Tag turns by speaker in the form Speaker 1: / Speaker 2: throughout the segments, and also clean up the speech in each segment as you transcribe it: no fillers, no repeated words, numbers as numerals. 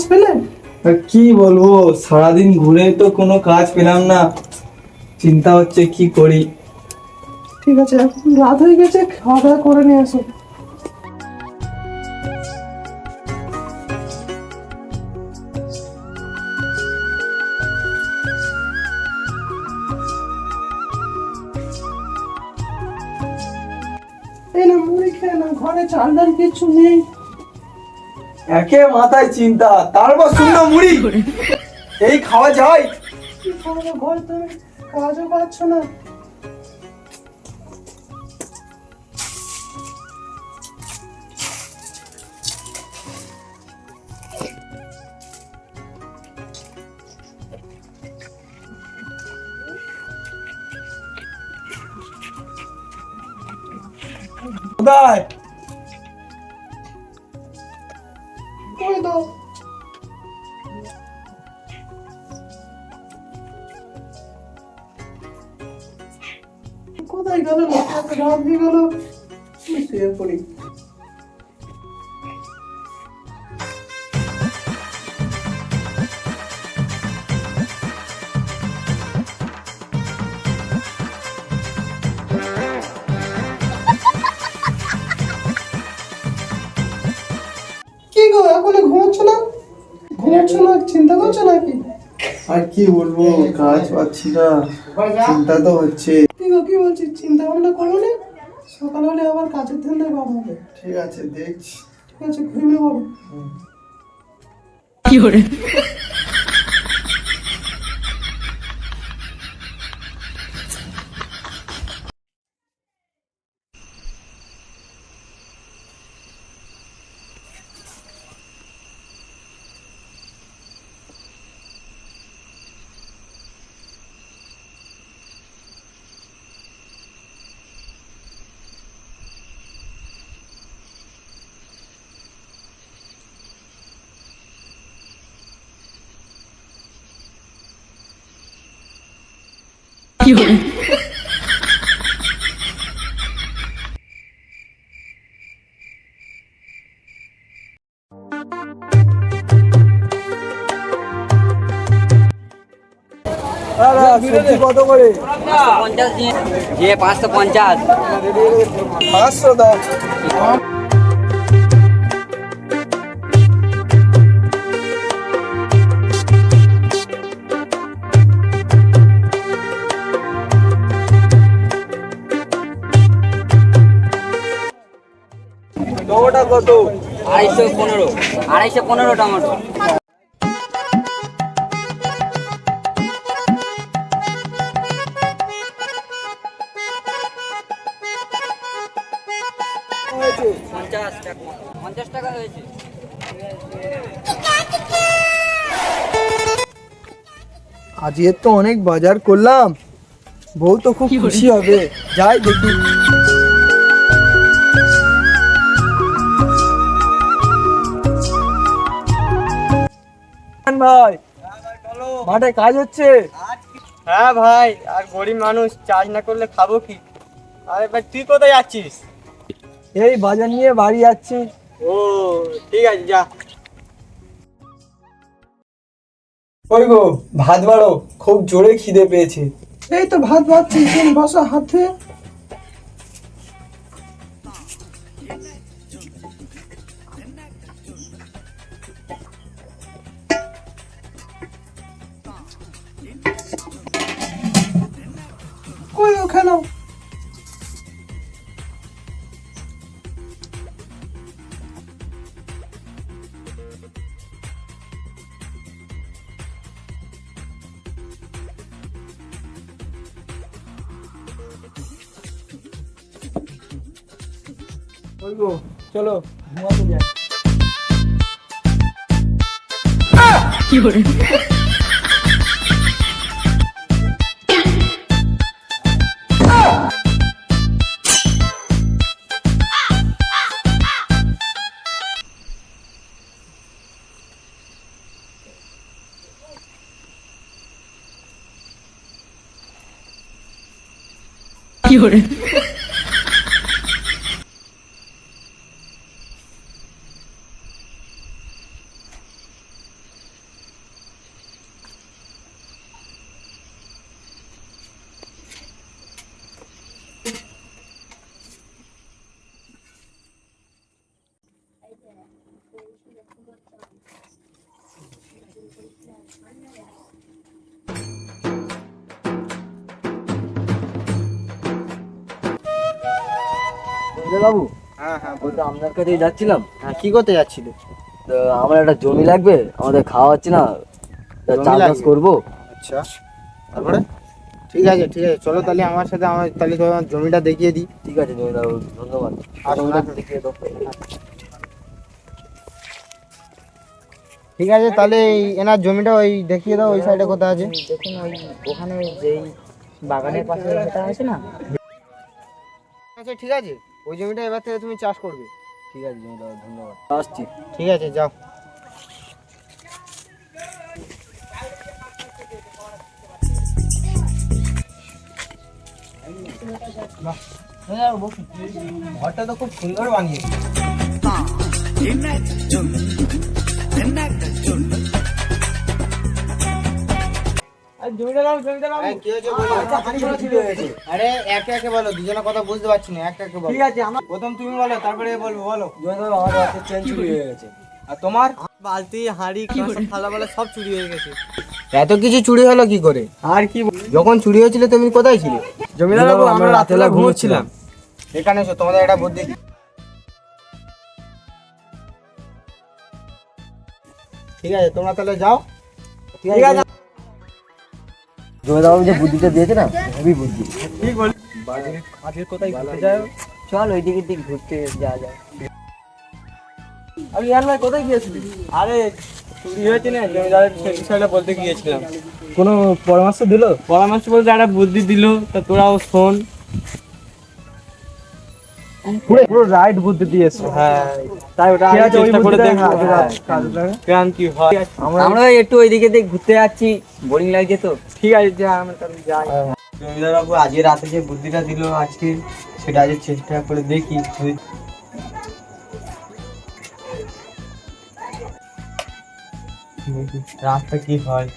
Speaker 1: কাজ পেলে?
Speaker 2: আর কি বলবো, সারাদিন ঘুরে তো কোনো কাজ পেলাম না, চিন্তা হচ্ছে কি করি।
Speaker 1: ঠিক আছে, এখন রাত হয়ে গেছে, খাওয়া দাওয়া করে নিয়ে আসো। এই না, মুড়ি খেয়ে না, ঘরে চাল ডাল কিছু নেই।
Speaker 2: একে মাথায় চিন্তা, তারপর শুকনো মুড়ি, এই খাওয়া যায়?
Speaker 1: কি করবো, ঘরে তো কাজও পাচ্ছ না।
Speaker 2: কোথায়?
Speaker 1: কই দাও। কোথায় গেল? রাত হয়ে গেল, শুয়ে পড়ি। কি গো, এখনো ঘুমাচ্ছ না? ঘুমাচ্ছ না, চিন্তা করছো নাকি?
Speaker 2: আর কি বলবো, কাজ পাচ্ছি না, চিন্তা তো হচ্ছে।
Speaker 1: কি গো, কি বলছিস, চিন্তা ভাবনা করো না, সকাল হলে আবার কাজের ধান্দায় পাবো।
Speaker 2: ঠিক আছে, দেখছি।
Speaker 1: ঠিক আছে, ঘুমিয়ে পড়ো।
Speaker 2: সবজি কত করে?
Speaker 3: 550 দিয়ে 550।
Speaker 2: 500 দাও। টমেটো কত?
Speaker 3: 215 টমেটো।
Speaker 2: হয়েছে?
Speaker 3: 50 টাকা হয়েছে।
Speaker 2: আজকে তো অনেক বাজার করলাম, বউ তো খুব খুশি হবে, যাই দেখি। ভাই, মাঠে কাজ হচ্ছে?
Speaker 4: হ্যাঁ ভাই, আর গরিব মানুষ চাষ না করলে খাবো কি? আরে ভাই, তুই কোথায় যাচ্ছিস?
Speaker 2: এই বাজার নিয়ে বাড়ি যাচ্ছি।
Speaker 4: ও ঠিক আছে, যা।
Speaker 2: ওই গো, ভাত বাড়ো, খুব জোরে খিদে পেয়েছে।
Speaker 1: এই তো ভাত ভাবছি, বসো হাত ধুয়ে। কই ওখানে?
Speaker 2: ওই গো, চলো ঘুমাতে যাই। বাবু,
Speaker 4: হ্যাঁ হ্যাঁ
Speaker 2: ওই তো আপনার কাছেই যাচ্ছিলাম।
Speaker 4: হ্যাঁ, কি করতে যাচ্ছিলে?
Speaker 2: তো আমার একটা জমি লাগবে, আমাদের খাওয়া হচ্ছে না, তা
Speaker 4: জমি
Speaker 2: চাষবাস
Speaker 4: লাগবে?
Speaker 2: করবো।
Speaker 4: আচ্ছা, তারপরে? ঠিক আছে ঠিক আছে, চলো তাহলে আমার সাথে, আমার তাহলে তোমার জমিটা দেখিয়ে দিই।
Speaker 2: ঠিক আছে জমিদার বাবু, ধন্যবাদ।
Speaker 4: আসুন,
Speaker 2: জমিটা
Speaker 4: আসুন।
Speaker 2: দেখিয়ে দাও।
Speaker 4: ঠিক আছে, তাহলে এনার জমিটা ওই দেখিয়ে দাও, ওই সাইডে কোথায় আছে।
Speaker 3: দেখুন ওই ওখানে যেই বাগানের পাশে যেটা আছে না,
Speaker 4: আচ্ছা ঠিক আছে, ওই জমিটা এবার থেকে তুমি চাষ করবে।
Speaker 2: ঠিক আছে জমিদার বাবু, ধন্যবাদ, আসছি।
Speaker 4: ঠিক আছে, যাও। ঘরটা তো খুব সুন্দর বানিয়েছে। হ্যাঁ, কি হয়েছে বলো? আরে একে একে বলো, দুজনের কথা বুঝতে পারছি না, একে একে বলো। ঠিক আছে, প্রথম তুমি বলো, তারপরে বলবো, বলো।
Speaker 2: জমিদার বাবু, আমার হাতে চেন চুরি হয়ে গেছে।
Speaker 4: আর তোমার? বালতি, হাঁড়ি, কাঁসা, থালা বালা সব চুরি হয়ে গেছে। এত কিছু চুরি হলো কি করে? আর কি, যখন চুরি হয়েছিল তুমি কোথায় ছিলে?
Speaker 2: জমিদার বাবু, আমরা রাতেবেলা ঘুমোচ্ছিলাম।
Speaker 4: এখানে এসো, তোমাদের একটা বুদ্ধি। ঠিক আছে, তোমরা তাহলে যাও।
Speaker 2: ঠিক আছে জমিদার বাবু যে বুদ্ধিটা দিয়েছে না, হেভি বুদ্ধি।
Speaker 4: ঠিক বল।
Speaker 2: আজকে কোথায় ঘুরতে যাও?
Speaker 3: চল ওই দিকে দিক ঘুরতে যাওয়া যায়।
Speaker 2: আমি ইয়ার ভাই কোথায় গিয়েছিলি?
Speaker 4: আরে চুরি হয়েছে না, জমিদারের সেই বিষয়টা বলতে গিয়েছিলাম।
Speaker 2: কোনো পরামর্শ দিলো?
Speaker 4: পরামর্শ বলতে একটা বুদ্ধি দিল, তা তোরাও শোন।
Speaker 2: পুরো রাইট বুদ্ধি দিয়েছে।
Speaker 4: হ্যাঁ, তাই ওটা
Speaker 2: ঠিক
Speaker 4: আমি
Speaker 2: আছে, ওই
Speaker 4: চেষ্টা করে
Speaker 2: বুদ্ধিটা
Speaker 4: দেখবো।
Speaker 2: আগে
Speaker 4: হ্যাঁ,
Speaker 2: কাজে লাগে।
Speaker 4: কেমন কি হয়।
Speaker 3: আমরা একটু ওইদিকে দিক ঘুরতে যাচ্ছি, বোরিং লাগছে তো।
Speaker 4: ঠিক আছে, যা, আমরা তাহলে যাই। জমিদার বাবু আজকে রাতে যে বুদ্ধিটা দিল আজকে, সেটা আজ চেষ্টা করে দেখি। রাতটা কি হয়।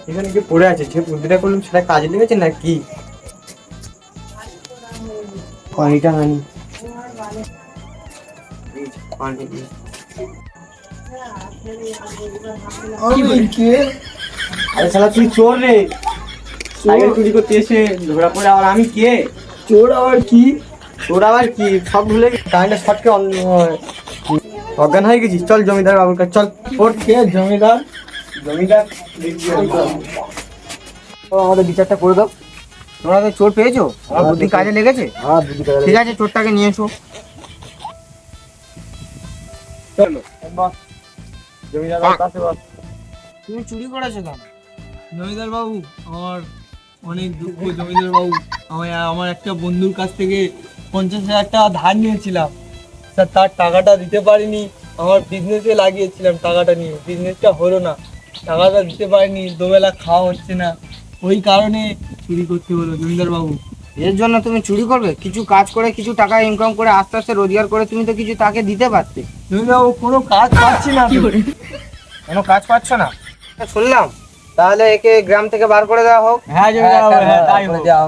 Speaker 4: এখানে কি পড়ে আছে, যে বুদ্ধিটা করলাম সেটা কাজে লেগেছে নাকি? পানিটা আনি। পানি দিই। আরে শালা তুই চোর রে, সাইকেল চুরি করতে এসে ধরা পড়ে। আর আমি কে?
Speaker 2: চোর আবার কি?
Speaker 4: চোর আবার কি, সব ভুলে কারেন্টে শর্টকে অজ্ঞান হয়ে গেছিস। চল জমিদার বাবুর কাছে চল। ওর কে? জমিদার। জমিদার
Speaker 2: ও, আমাদের বিচারটা করে দাও।
Speaker 4: তোমরা তো চোর পেয়েছো, আমার বুদ্ধি কাজে লেগেছে।
Speaker 2: হ্যাঁ বুদ্ধি কাজে
Speaker 4: ঠিক
Speaker 2: লেগেছে।
Speaker 4: আছে, চোরটাকে নিয়ে এসো। চলো বস, জমিদার বাবুর কাছে বস। তুমি চুরি করেছো কেন?
Speaker 5: জমিদার বাবু, আমার অনেক দুঃখ। জমিদার বাবু, আমার একটা বন্ধুর কাছ থেকে 50,000 টাকা ধার নিয়েছিলাম স্যার, তার টাকাটা দিতে পারিনি। আমার বিজনেসে লাগিয়েছিলাম টাকাটা নিয়ে, বিজনেসটা হলো না, টাকাটা দিতে পারিনি, দুবেলা খাওয়া হচ্ছে না, ওই কারণে চুরি করতে হলো জমিদার বাবু।
Speaker 4: এর জন্য তুমি চুরি করবে? কিছু কাজ করে, কিছু টাকা ইনকাম করে, আস্তে আস্তে রোজগার করে তুমি তো কিছু তাকে দিতে পারতে।
Speaker 5: জমিদার বাবু, কোনো কাজ পাচ্ছি না তো।
Speaker 4: কোনো কাজ পাচ্ছ না? শুনলাম, তাহলে একে গ্রাম থেকে বার করে দেওয়া হোক।
Speaker 5: হ্যাঁ জমিদার বাবু, হ্যাঁ তাই
Speaker 2: করে
Speaker 5: হোক।
Speaker 2: যাও।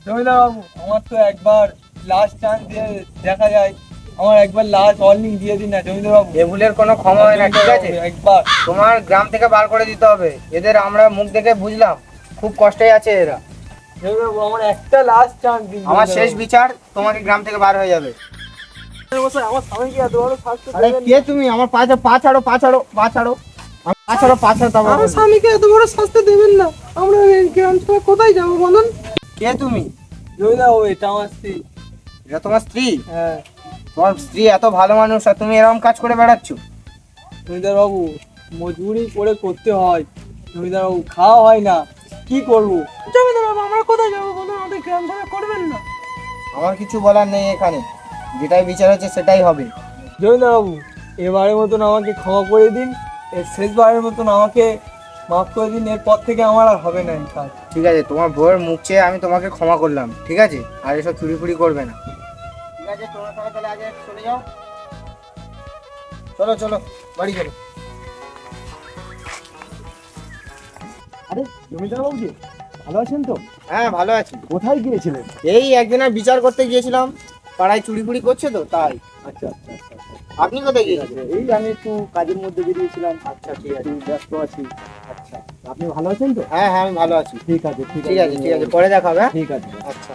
Speaker 5: জমিদার বাবু, আমার তো একবার লাস্ট চান্স দিয়ে দেখা যায়, আমার একবার লাস্ট ওয়ার্নিং দিয়ে দিন না জমিদার বাবু।
Speaker 4: এগুলের কোনো ক্ষমা হয় না, ঠিক আছে?
Speaker 5: একবার
Speaker 4: তোমার গ্রাম থেকে বার করে দিতে হবে। এদের আমরা মুখ দেখে বুঝলাম খুব কষ্টে আছে এরা।
Speaker 5: জমিদার বাবু, আমার একটা লাস্ট চান্স দিন।
Speaker 4: আমার শেষ বিচার, তোমাকে গ্রাম থেকে বার হয়ে যাবে।
Speaker 5: আমার স্বামীকে এত বড় শাস্তি
Speaker 4: আরে কে তুমি? আমার পা ছাড়ো, পা ছাড়ো, পা ছাড়ো, পা ছাড়ো, পা ছাড়ো, পা ছাড়ো। তারপর
Speaker 1: আমার
Speaker 4: বলবো।
Speaker 1: স্বামীকে এত বড় শাস্তি দেবেন না। আমরা এই গ্রাম ছেড়ে কোথায় যাবো বলুন?
Speaker 4: কে তুমি?
Speaker 5: জমিদার বাবু, এটা আমার স্ত্রী।
Speaker 4: এটা তোমার স্ত্রী?
Speaker 5: হ্যাঁ
Speaker 4: তোমার স্ত্রী এত ভালো মানুষ আর তুমি এরকম কাজ করে বেড়াচ্ছ?
Speaker 5: জমিদার বাবু, মজবুরি করে করতে হয় জমিদার বাবু, খাওয়া হয় না, কি করবো?
Speaker 1: জমিদার বাবু, আমরা কোথায় যাবো বলুন? আমাদের গ্রাম ছেড়ে করবেন না।
Speaker 4: আমার কিছু বলার নেই এখানে, যেটাই বিচার হচ্ছে সেটাই হবে।
Speaker 5: জমিদার বাবু, এবারের মতন আমাকে ক্ষমা করে দিন, এর শেষবারের মতন আমাকে মাফ করে দিন, এরপর থেকে আমার আর হবে না এই কাজ।
Speaker 3: ঠিক আছে, তোমার বউয়ের মুখ চেয়ে আমি তোমাকে ক্ষমা করলাম, ঠিক আছে? আর এসব চুরি ফুরি করবে না, ঠিক আছে? তোমরা সবাই তাহলে আগে চলে যাও, চলো চলো বাড়ি চলো।
Speaker 2: আরে জমিদার বাবু যে ভালো আছেন তো?
Speaker 3: হ্যাঁ ভালো আছি।
Speaker 2: কোথায় গিয়েছিলেন?
Speaker 3: এই একদিনের বিচার করতে গিয়েছিলাম, পাড়ায় চুরি ফুরি করছে তো তাই।
Speaker 2: আচ্ছা আচ্ছা আচ্ছা আচ্ছা।
Speaker 3: আপনি কোথায় গিয়েছিলেন?
Speaker 2: এই আমি একটু কাজের মধ্যে বেরিয়েছিলাম।
Speaker 3: আচ্ছা ঠিক আছে।
Speaker 2: একটু ব্যস্ত আছি। আচ্ছা, আপনি ভালো আছেন তো?
Speaker 3: হ্যাঁ হ্যাঁ আমি ভালো আছি।
Speaker 2: ঠিক আছে
Speaker 3: ঠিক আছে ঠিক আছে, পরে দেখা হবে। হ্যাঁ?
Speaker 2: ঠিক আছে।
Speaker 3: আচ্ছা।